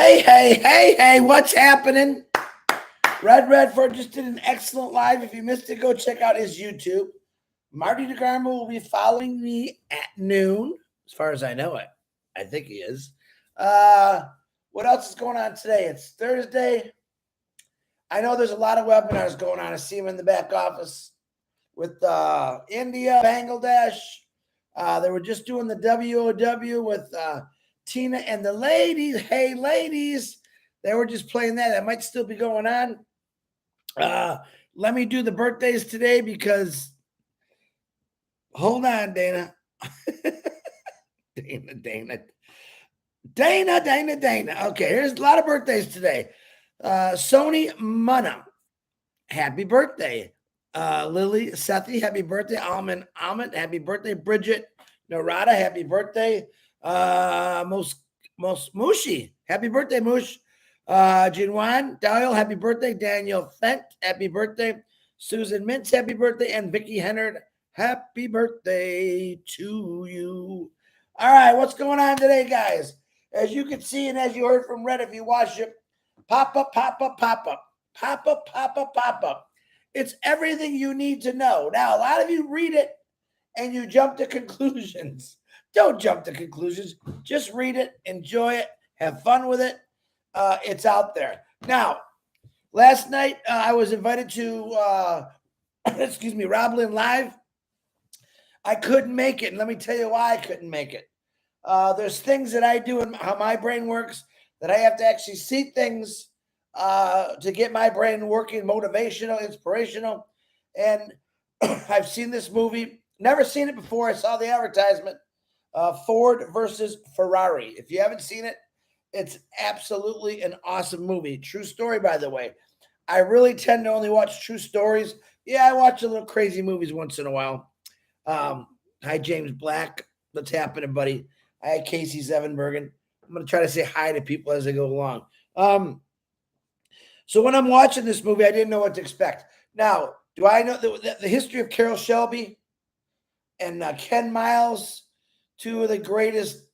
Hey, what's happening? Redfern just did an excellent live. If you missed it, go check out his YouTube. Marty DeGarmo will be following me at noon, as far as I know it. I think he is. What else is going on today? It's Thursday. I know there's a lot of webinars going on. I see them in the back office with India, Bangladesh. They were just doing the WOW with Tina and the ladies. Hey, ladies. They were just playing that. That might still be going on. Let me do the birthdays today because, hold on, Dana. Dana. Okay, here's a lot of birthdays today. Sony Munna, happy birthday. Lily Sethi, happy birthday. Almond, happy birthday. Bridget Narada, happy birthday. Mushi, happy birthday, Mush. Jinwan Dial, happy birthday. Daniel Fent, happy birthday. Susan Mintz, happy birthday. And Vicky Hennard, happy birthday to you. All right, what's going on today, guys? As you can see, and as you heard from Red, if you watch it, pop up. It's everything you need to know. Now, a lot of you read it and you jump to conclusions. Don't jump to conclusions. Just read it, enjoy it, have fun with it. It's out there. Now, last night I was invited to, Rob Lynn Live. I couldn't make it. And let me tell you why I couldn't make it. There's things that I do and how my brain works that I have to actually see things to get my brain working, motivational, inspirational. And I've seen this movie, never seen it before. I saw the advertisement, Ford versus Ferrari. If you haven't seen it, it's absolutely an awesome movie. True story, by the way. I really tend to only watch true stories. Yeah, I watch a little crazy movies once in a while. Hi, James Black. What's happening, buddy? Hi, Casey Zevenbergen. I'm going to try to say hi to people as I go along. So when I'm watching this movie, I didn't know what to expect. Now, do I know the history of Carroll Shelby and Ken Miles, two of the greatest,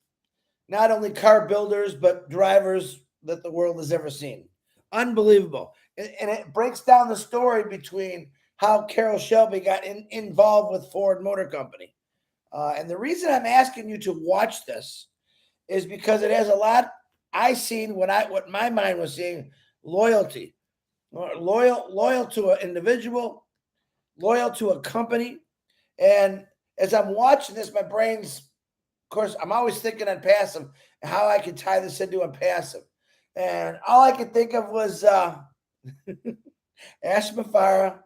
not only car builders, but drivers that the world has ever seen. Unbelievable. And it breaks down the story between how Carroll Shelby got involved with Ford Motor Company. And the reason I'm asking you to watch this is because it has a lot I seen what my mind was seeing. Loyalty, loyal to an individual, loyal to a company. And as I'm watching this, my brain's, of course, I'm always thinking on passive, how I could tie this into a passive. And all I could think of was Ash Mufareh,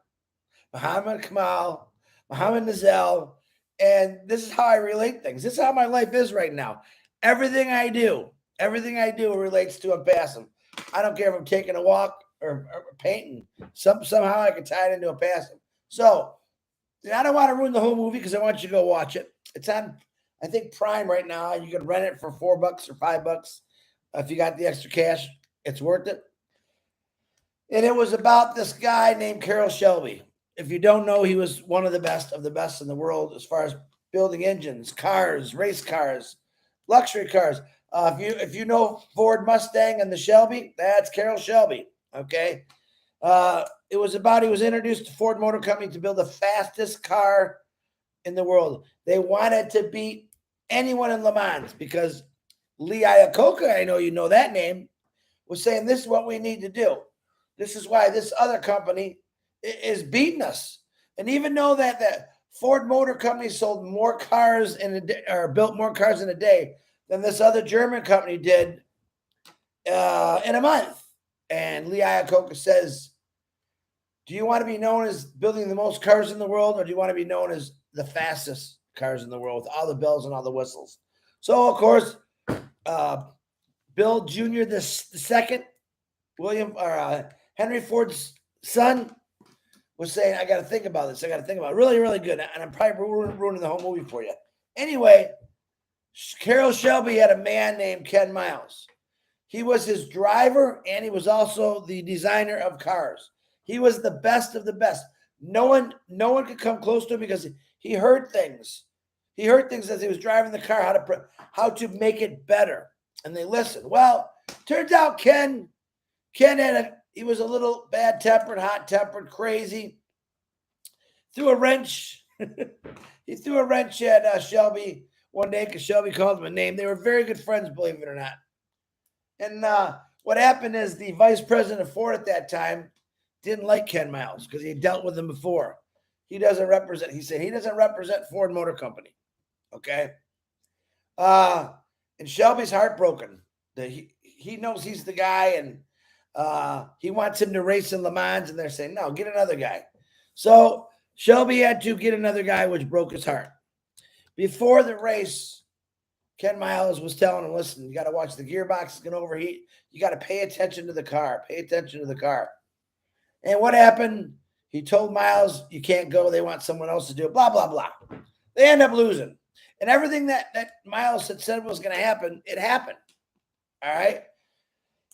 Muhammad Kamal, Muhammad Nazel. And this is how I relate things. This is how my life is right now. Everything I do relates to a passive. I don't care if I'm taking a walk or painting. Somehow I can tie it into a passive. So I don't want to ruin the whole movie because I want you to go watch it. It's on, I think, Prime right now. You can rent it for $4 or $5. If you got the extra cash, it's worth it. And it was about this guy named Carroll Shelby. If you don't know, he was one of the best in the world as far as building engines, cars, race cars, luxury cars. If you know Ford Mustang and the Shelby, that's Carroll Shelby. Okay. It was about, he was introduced to Ford Motor Company to build the fastest car in the world. They wanted to beat anyone in Le Mans because Lee Iacocca, I know you know that name, was saying this is what we need to do. This is why this other company is beating us. And even though that Ford Motor Company sold more cars in a day, or built more cars in a day than this other German company did in a month. And Lee Iacocca says, do you want to be known as building the most cars in the world, or do you want to be known as the fastest cars in the world with all the bells and all the whistles? So, of course, Bill Jr. the second, Henry Ford's son, was saying, I got to think about this. I got to think about it. Really, really good. And I'm probably ruining the whole movie for you. Anyway, Carroll Shelby had a man named Ken Miles. He was his driver, and he was also the designer of cars. He was the best of the best. No one could come close to him because he heard things. He heard things as he was driving the car, how to make it better. And they listened. Well, Turns out Ken he was a little bad-tempered, hot-tempered, crazy. Threw a wrench. He threw a wrench at Shelby one day because Shelby called him a name. They were very good friends, believe it or not. And what happened is the vice president of Ford at that time didn't like Ken Miles because he had dealt with him before. He doesn't represent, he said, he doesn't represent Ford Motor Company. Okay. And Shelby's heartbroken. He knows he's the guy, and he wants him to race in Le Mans, and they're saying, no, get another guy. So Shelby had to get another guy, which broke his heart. Before the race, Ken Miles was telling him, listen, you got to watch the gearbox. It's going to overheat. You got to pay attention to the car. Pay attention to the car. And what happened? He told Miles, you can't go. They want someone else to do it. Blah, blah, blah. They end up losing. And everything that Miles had said was going to happen, it happened. All right?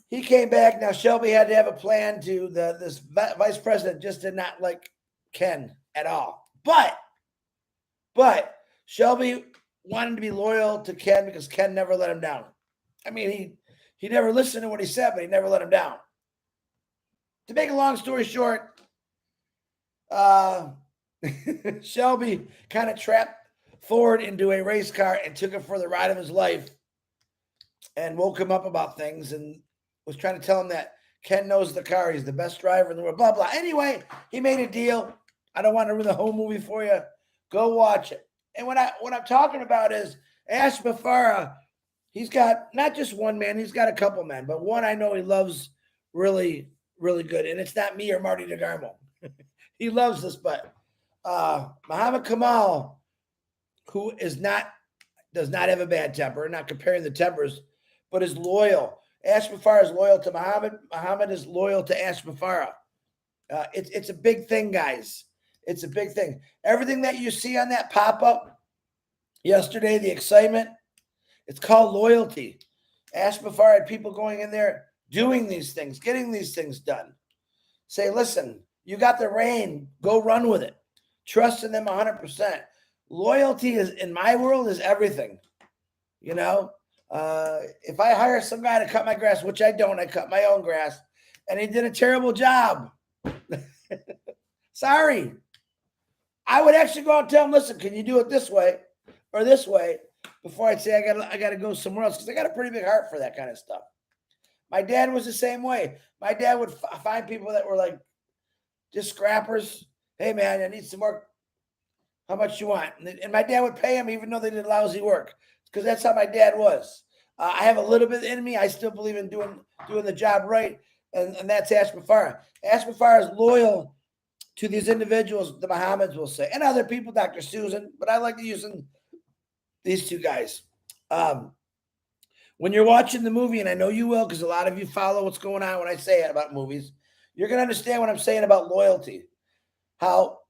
He came back. Now, Shelby had to have a plan to this vice president just did not like Ken at all. But Shelby wanted to be loyal to Ken because Ken never let him down. I mean, he never listened to what he said, but he never let him down. To make a long story short, Shelby kind of trapped Ford into a race car and took him for the ride of his life and woke him up about things and was trying to tell him that Ken knows the car. He's the best driver in the world, blah, blah. Anyway, he made a deal. I don't want to ruin the whole movie for you. Go watch it. And what I'm talking about is Ash Mufareh. He's got not just one man, he's got a couple men, but one I know he loves really, really good. And it's not me or Marty DeGarmo. He loves this, but Muhammad Kamal, who does not have a bad temper, not comparing the tempers, but is loyal. Ash Mufareh is loyal to Muhammad. Muhammad is loyal to Ash Mufareh. It's a big thing, guys. It's a big thing. Everything that you see on that pop-up yesterday, the excitement, it's called loyalty. Ash Mufareh had people going in there doing these things, getting these things done. Say, listen, you got the reign. Go run with it. Trust in them 100%. Loyalty is, in my world, is everything. You know, if I hire some guy to cut my grass, which I don't, I cut my own grass, and he did a terrible job. Sorry. I would actually go out and tell him, listen, can you do it this way or this way before I'd say I got to go somewhere else, because I got a pretty big heart for that kind of stuff. My dad was the same way. My dad would find people that were like just scrappers. Hey, man, I need some work. How much you want? And my dad would pay him even though they did lousy work, because that's how my dad was. I have a little bit in me. I still believe in doing the job right, and that's Ash Mufareh. Ash Mufareh is loyal to these individuals, the Mohammeds will say, and other people, Dr. Susan, but I like to use these two guys. When you're watching the movie, and I know you will because a lot of you follow what's going on when I say it about movies, you're going to understand what I'm saying about loyalty, how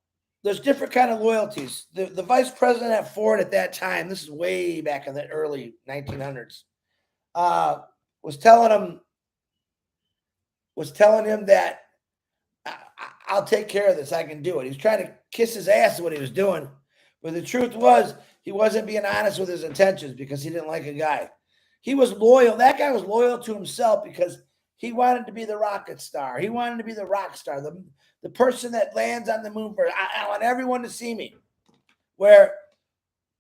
there's different kind of loyalties. The vice president at Ford at that time, this is way back in the early 1900s, was telling him that I'll take care of this. I can do it. He was trying to kiss his ass is what he was doing. But the truth was he wasn't being honest with his intentions because he didn't like a guy. He was loyal. That guy was loyal to himself because he wanted to be the rocket star. He wanted to be the rock star, the person that lands on the moon first. I want everyone to see me. Where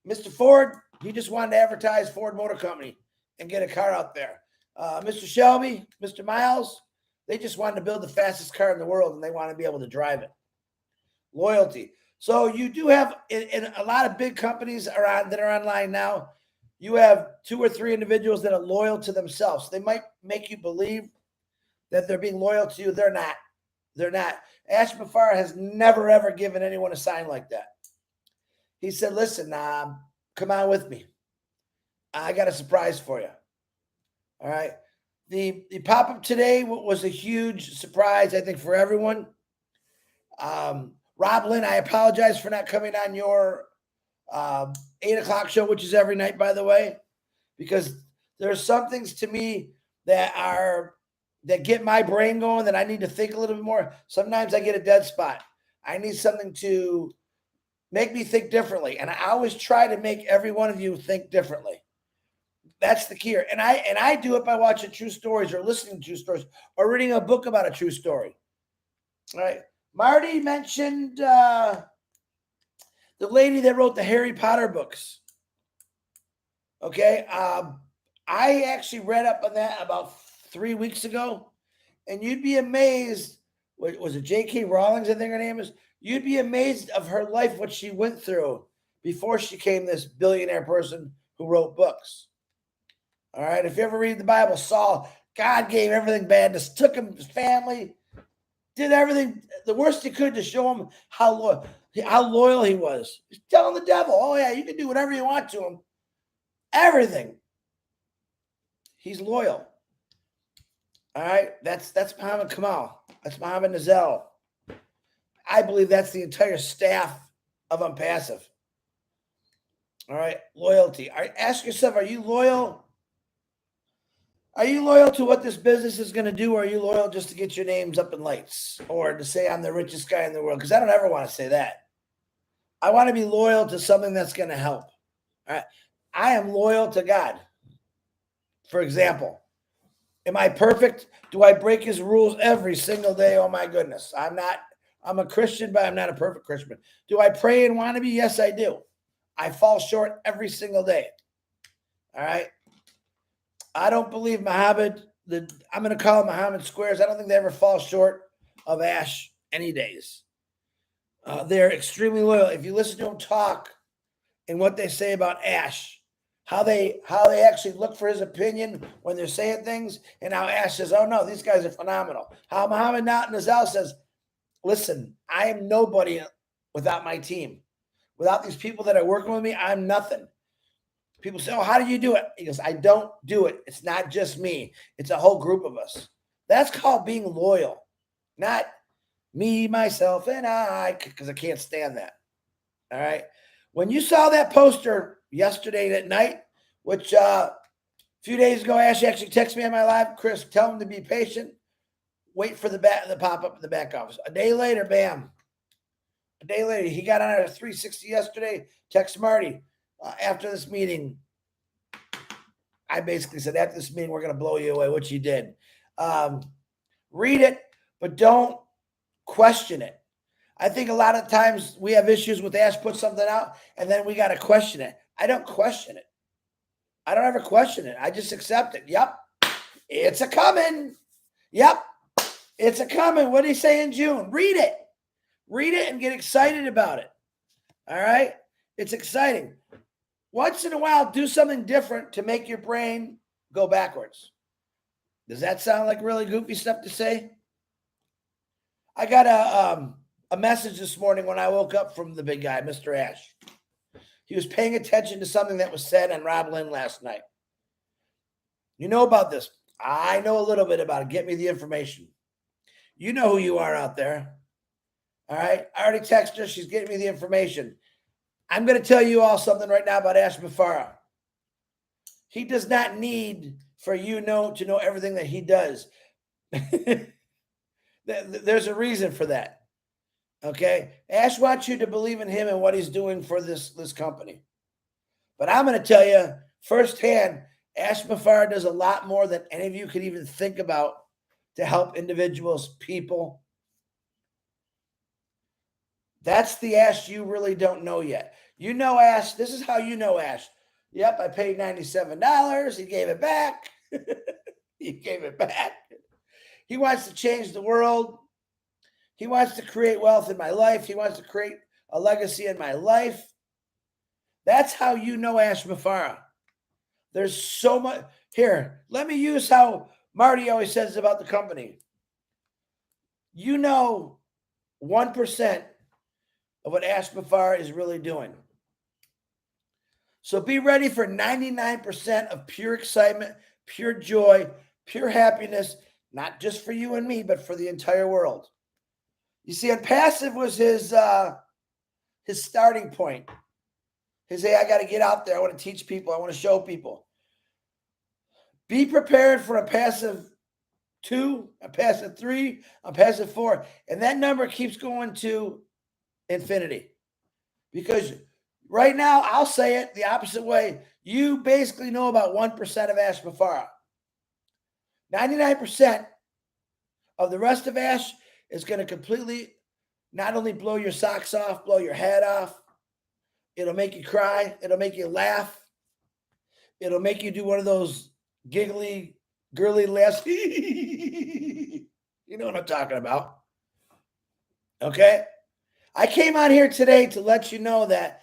Mr. Ford, he just wanted to advertise Ford Motor Company and get a car out there. Mr. Shelby, Mr. Miles, they just wanted to build the fastest car in the world, and they want to be able to drive it. Loyalty. So you do have, in a lot of big companies that are online now, you have 2 or 3 individuals that are loyal to themselves. They might make you believe that they're being loyal to you. They're not. They're not. Ash Mufareh has never, ever given anyone a sign like that. He said, listen, come on with me. I got a surprise for you. All right. The pop-up today was a huge surprise, I think, for everyone. Rob Lynn, I apologize for not coming on your 8 o'clock show, which is every night, by the way, because there's some things to me that get my brain going that I need to think a little bit more. Sometimes I get a dead spot. I need something to make me think differently. And I always try to make every one of you think differently. That's the key here. And I do it by watching true stories or listening to true stories or reading a book about a true story. All right. Marty mentioned the lady that wrote the Harry Potter books. Okay. I actually read up on that about 3 weeks ago, and you'd be amazed. Was it J.K. Rowling, I think her name is? You'd be amazed of her life, what she went through before she became this billionaire person who wrote books. All right. If you ever read the Bible, Saul, God gave everything bad, just took him, his family, did everything, the worst he could to show him how loyal he was. He's telling the devil, oh, yeah, you can do whatever you want to him. Everything. He's loyal. All right. That's Muhammad Kamal. That's Mohammed Nazel. I believe that's the entire staff of Onpassive. All right. Loyalty. Ask yourself, are you loyal? Are you loyal to what this business is going to do, or are you loyal just to get your names up in lights or to say I'm the richest guy in the world? Because I don't ever want to say that. I want to be loyal to something that's going to help. All right. I am loyal to God. For example, am I perfect? Do I break his rules every single day? Oh, my goodness. I'm not. I'm a Christian, but I'm not a perfect Christian. Do I pray and want to be? Yes, I do. I fall short every single day. All right. I don't believe Muhammad, I'm going to call him Muhammad Squares. I don't think they ever fall short of Ash any days. They're extremely loyal. If you listen to them talk and what they say about Ash, how they actually look for his opinion when they're saying things, and how Ash says, oh, no, these guys are phenomenal. How Muhammad Nazal says, listen, I am nobody without my team. Without these people that are working with me, I'm nothing. People say, oh, how do you do it? He goes, I don't do it. It's not just me. It's a whole group of us. That's called being loyal, not me, myself, and I, because I can't stand that. All right. When you saw that poster yesterday at night, which a few days ago, Ash actually texted me on my live, Chris, tell him to be patient. Wait for the pop-up in the back office. A day later, bam. A day later, he got on at 360 yesterday, text Marty. After this meeting, I basically said, after this meeting, we're going to blow you away, which you did. Read it, but don't question it. I think a lot of times we have issues with Ash put something out, and then we got to question it. I don't question it. I don't ever question it. I just accept it. Yep, it's a coming. Yep, it's a coming. What did he say in June? Read it. Read it and get excited about it. All right? It's exciting. Once in a while, do something different to make your brain go backwards. Does that sound like really goofy stuff to say? I got a message this morning when I woke up from the big guy, Mr. Ash. He was paying attention to something that was said on Rob Lynn last night. You know about this. I know a little bit about it. Get me the information. You know who you are out there. All right? I already texted her. She's getting me the information. I'm going to tell you all something right now about Ash Mufareh. He does not need for you to know everything that he does. There's a reason for that. Okay? Ash wants you to believe in him and what he's doing for this company. But I'm going to tell you firsthand, Ash Mufareh does a lot more than any of you could even think about to help individuals, people. That's the Ash you really don't know yet. You know Ash. This is how you know Ash. Yep, I paid $97. He gave it back. He gave it back. He wants to change the world. He wants to create wealth in my life. He wants to create a legacy in my life. That's how you know Ash Mufareh. There's so much. Here, let me use how Marty always says about the company. You know 1% of what Ash Mufareh is really doing. So be ready for 99% of pure excitement, pure joy, pure happiness, not just for you and me, but for the entire world. You see, Onpassive was his starting point. His, hey, I got to get out there. I want to teach people. I want to show people. Be prepared for Onpassive 2, Onpassive 3, Onpassive 4. And that number keeps going to infinity. Because Right now, I'll say it the opposite way. You basically know about 1% of Ash Mufareh. 99% of the rest of Ash is going to completely not only blow your socks off, blow your head off. It'll make you cry. It'll make you laugh. It'll make you do one of those giggly, girly laughs. You know what I'm talking about. Okay? I came out here today to let you know that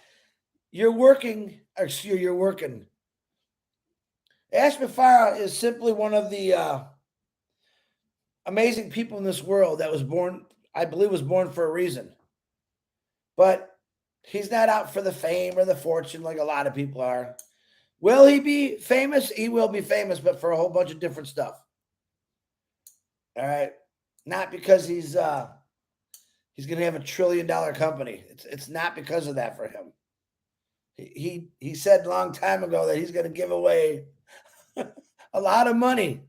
you're working. Ash Mufareh is simply one of the amazing people in this world that was born, I believe, was born for a reason. But he's not out for the fame or the fortune like a lot of people are. Will he be famous? He will be famous, but for a whole bunch of different stuff. All right. Not because he's going to have $1 trillion company. It's not because of that for him. He said a long time ago that he's going to give away a lot of money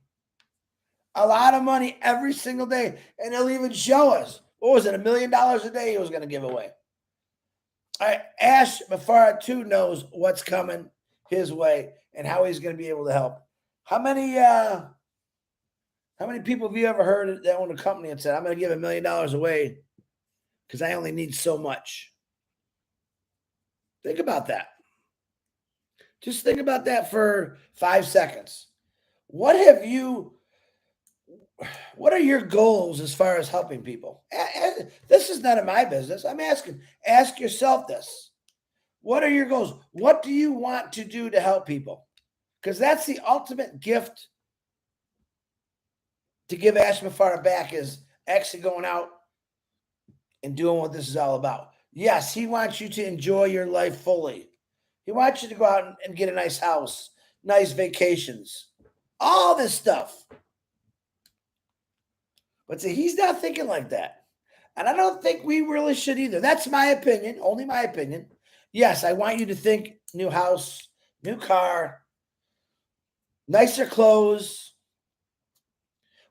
every single day, and he'll even show us what was it, $1 million a day he was going to give away. All right, Ash Mufareh too knows what's coming his way and how he's going to be able to help. How many people have you ever heard that own a company and said, "I'm going to give $1 million away because I only need so much"? Think about that. Just think about that for 5 seconds. What are your goals as far as helping people? This is none of my business. I'm asking, ask yourself this. What are your goals? What do you want to do to help people? Because that's the ultimate gift to give Ash Mufareh back, is actually going out and doing what this is all about. Yes, he wants you to enjoy your life fully. He wants you to go out and get a nice house, nice vacations, all this stuff. But see, he's not thinking like that. And I don't think we really should either. That's my opinion, only my opinion. Yes, I want you to think new house, new car, nicer clothes.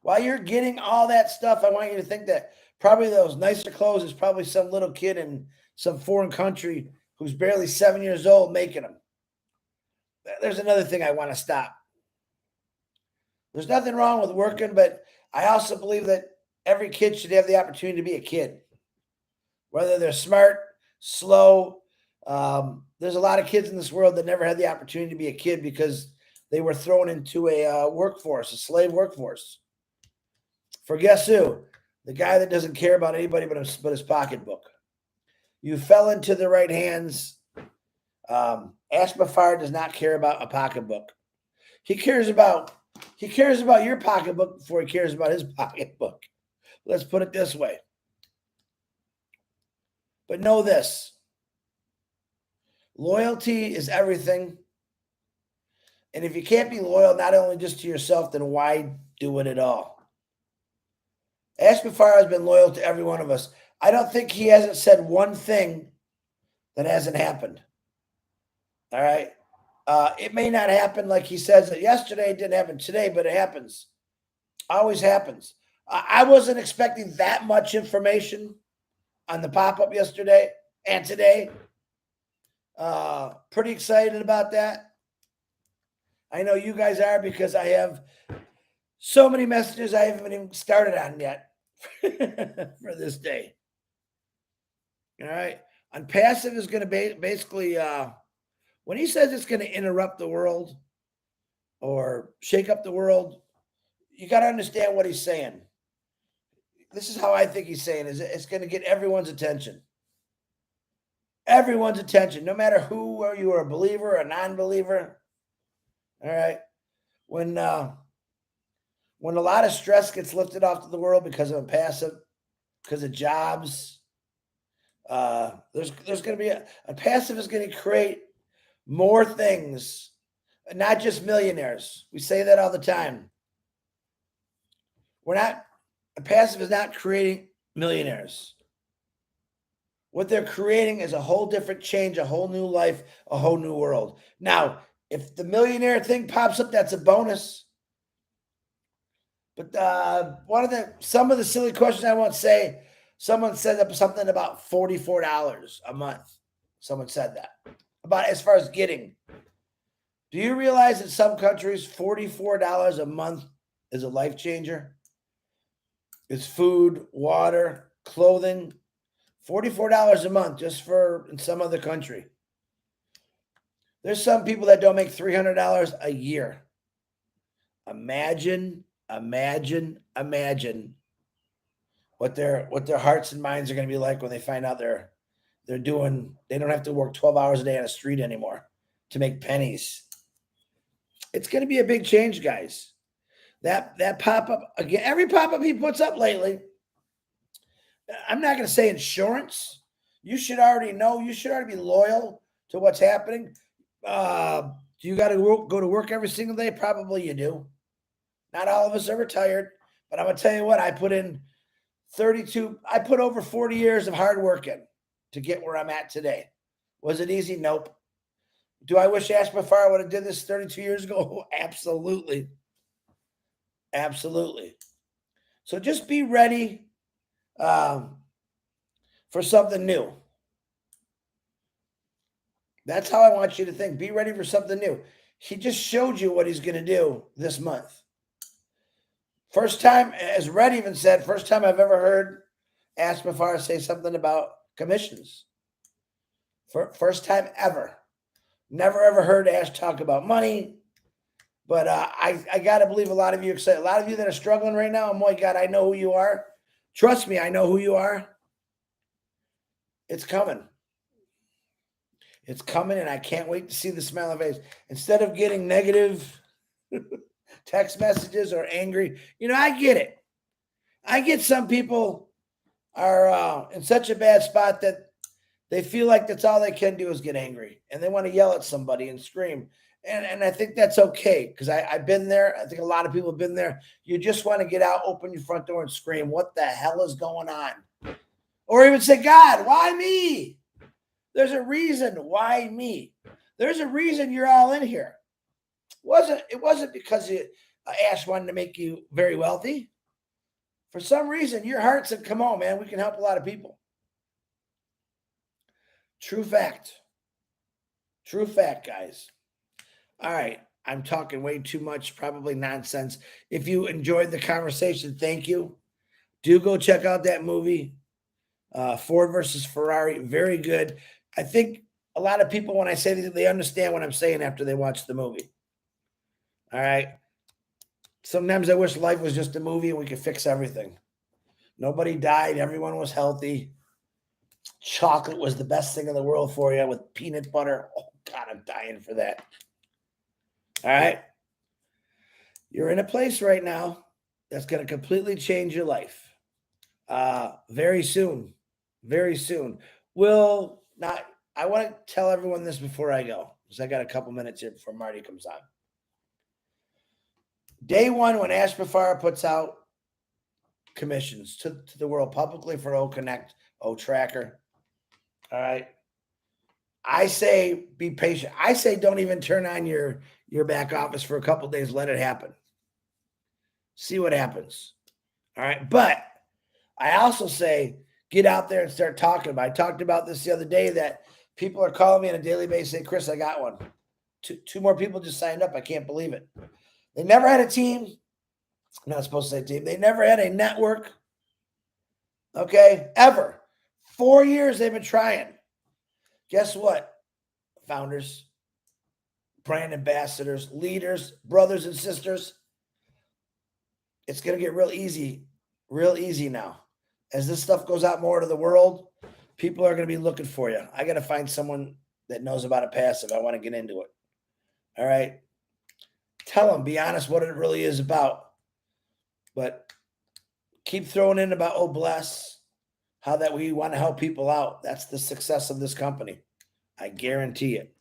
While you're getting all that stuff, I want you to think that probably those nicer clothes is probably some little kid in some foreign country who's barely 7 years old making them. There's another thing I want to stop. There's nothing wrong with working, but I also believe that every kid should have the opportunity to be a kid. Whether they're smart, slow. There's a lot of kids in this world that never had the opportunity to be a kid because they were thrown into a workforce, a slave workforce. For guess who? The guy that doesn't care about anybody but his pocketbook. You fell into the right hands. Ash Mufareh does not care about a pocketbook. He cares about your pocketbook before he cares about his pocketbook. Let's put it this way. But know this. Loyalty is everything. And if you can't be loyal, not only just to yourself, then why do it at all? Ash Mufareh has been loyal to every one of us. I don't think he hasn't said one thing that hasn't happened. All right. It may not happen like he says it yesterday. It didn't happen today, but it happens. Always happens. I wasn't expecting that much information on the pop-up yesterday and today. Pretty excited about that. I know you guys are, because I have so many messages I haven't even started on yet for this day. All right. Onpassive is going to basically, when he says it's going to interrupt the world or shake up the world, you got to understand what he's saying. This is how I think he's saying is it's going to get everyone's attention. Everyone's attention, no matter who you are, a believer, a non-believer. All right. When a lot of stress gets lifted off to the world because of Onpassive, because of jobs, there's going to be Onpassive is going to create more things, not just millionaires. We say that all the time. Onpassive is not creating millionaires. What they're creating is a whole different change, a whole new life, a whole new world. Now, if the millionaire thing pops up, that's a bonus. But some of the silly questions I won't say, someone said something about $44 a month. Someone said that about as far as getting. Do you realize that some countries, $44 a month is a life changer? It's food, water, clothing. $44 a month just for in some other country. There's some people that don't make $300 a year. Imagine what their hearts and minds are going to be like when they find out they don't have to work 12 hours a day on a street anymore to make pennies. It's going to be a big change, guys. That pop-up, again, every pop-up he puts up lately, I'm not going to say insurance. You should already know. You should already be loyal to what's happening. Do you got to go to work every single day? Probably you do. Not all of us are retired, but I'm going to tell you what, I put over 40 years of hard work in to get where I'm at today. Was it easy? Nope. Do I wish Ash Mufareh would have did this 32 years ago? Absolutely. Absolutely. So just be ready for something new. That's how I want you to think. Be ready for something new. He just showed you what he's going to do this month. First time, as Red even said, first time I've ever heard Ash Mufareh say something about commissions. First time ever. Never ever heard Ash talk about money. But I got to believe a lot of you excited. A lot of you that are struggling right now, oh my God, I know who you are. Trust me, I know who you are. It's coming. It's coming, and I can't wait to see the smile on your face. Instead of getting negative text messages or angry, I get it. I get some people are in such a bad spot that they feel like that's all they can do is get angry, and they want to yell at somebody and scream. And I think that's okay, because I've been there. I think a lot of people have been there. You just want to get out, open your front door and scream, what the hell is going on? Or even say, God, why me? There's a reason why me. There's a reason you're all in here. It wasn't because Ash wanted to make you very wealthy. For some reason, your heart said, come on, man, we can help a lot of people. True fact. True fact, guys. All right. I'm talking way too much, probably nonsense. If you enjoyed the conversation, thank you. Do go check out that movie, Ford versus Ferrari. Very good. I think a lot of people, when I say that, they understand what I'm saying after they watch the movie. All right. Sometimes I wish life was just a movie and we could fix everything. Nobody died. Everyone was healthy. Chocolate was the best thing in the world for you with peanut butter. Oh, God, I'm dying for that. All right. You're in a place right now that's going to completely change your life. Very soon. Very soon. I want to tell everyone this before I go, because I got a couple minutes here before Marty comes on. Day one, when Ash Mufareh puts out commissions to the world publicly for O-Connect, O-Tracker, all right, I say be patient. I say don't even turn on your back office for a couple of days. Let it happen. See what happens. All right, but I also say get out there and start talking about it. I talked about this the other day that people are calling me on a daily basis, say, Chris, I got one. Two more people just signed up. I can't believe it. They never had a team. I'm not supposed to say team. They never had a network. Okay, ever. 4 years they've been trying. Guess what? Founders, brand ambassadors, leaders, brothers and sisters. It's going to get real easy now. As this stuff goes out more to the world, people are going to be looking for you. I got to find someone that knows about a passive. I want to get into it. All right. Tell them, be honest what it really is about. But keep throwing in about, oh, bless, how that we want to help people out. That's the success of this company. I guarantee it.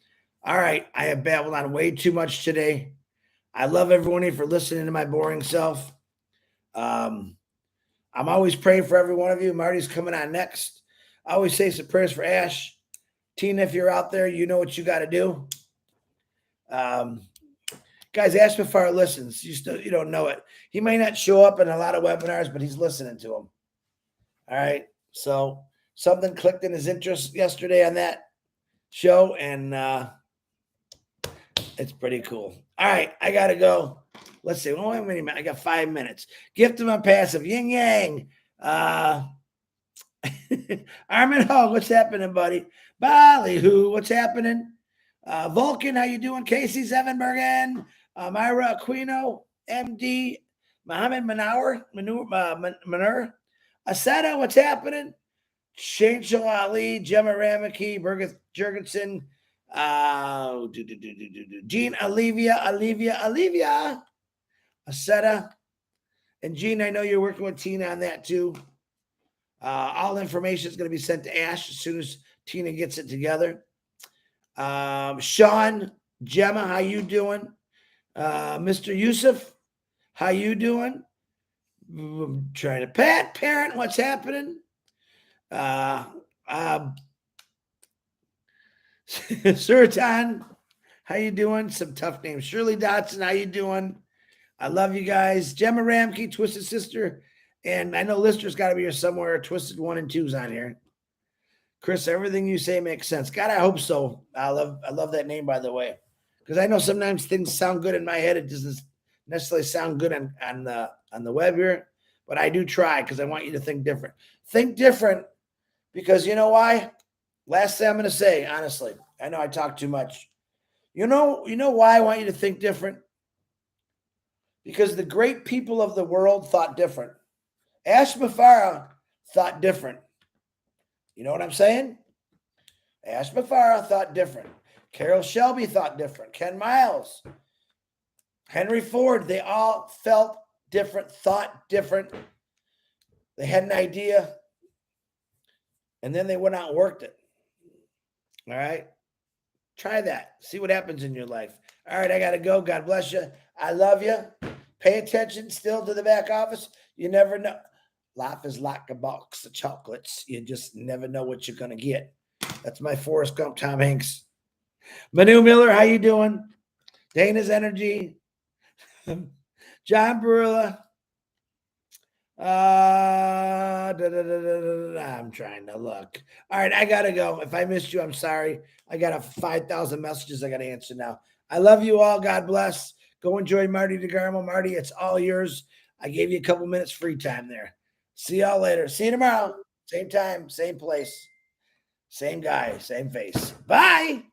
All right. I have babbled on way too much today. I love everyone here for listening to my boring self. I'm always praying for every one of you. Marty's coming on next. I always say some prayers for Ash. Tina, if you're out there, you know what you got to do. Guys, Ash Mufareh listens. You don't know it. He may not show up in a lot of webinars, but he's listening to them. All right. So something clicked in his interest yesterday on that. show, and it's pretty cool. All right, I gotta go. Let's see. Oh, wait a minute. I got 5 minutes. Gift of Onpassive. Yin Yang. Armin Hogg, what's happening, buddy? Ballyhoo, what's happening? Vulcan, how you doing? Casey Zevenbergen, Myra Aquino, MD, Mohammed Manur, Asada, what's happening? Shangel Ali, Gemma Ramaki, Birgit Jurgensen, Jean Olivia, Asada. And Jean, I know you're working with Tina on that too. All information is going to be sent to Ash as soon as Tina gets it together. Sean, Gemma, how you doing? Mr. Yusuf, how you doing? I'm trying to Pat Parent, what's happening? Surtan, how you doing? Some tough names. Shirley Dotson, how you doing? I love you guys. Gemma Ramke, Twisted Sister, and I know Lister's got to be here somewhere. Twisted 1 and 2's on here. Chris, everything you say makes sense. God, I hope so. I love that name, by the way, because I know sometimes things sound good in my head. It doesn't necessarily sound good on the web here, but I do try because I want you to think different. Think different because you know why? Last thing I'm going to say, honestly, I know I talk too much. You know why I want you to think different? Because the great people of the world thought different. Ash Mufareh thought different. You know what I'm saying? Ash Mufareh thought different. Carol Shelby thought different. Ken Miles, Henry Ford, they all felt different, thought different. They had an idea, and then they went out and worked it. All right? Try that. See what happens in your life. All right, I got to go. God bless you. I love you. Pay attention still to the back office. You never know. Life is like a box of chocolates. You just never know what you're going to get. That's my Forrest Gump, Tom Hanks. Manu Miller, how you doing? Dana's Energy. John Barilla. I'm trying to look. All right, I got to go. If I missed you, I'm sorry. I got 5,000 messages I got to answer now. I love you all. God bless. Go enjoy Marty DeGarmo. Marty, it's all yours. I gave you a couple minutes free time there. See y'all later. See you tomorrow. Same time, same place. Same guy, same face. Bye.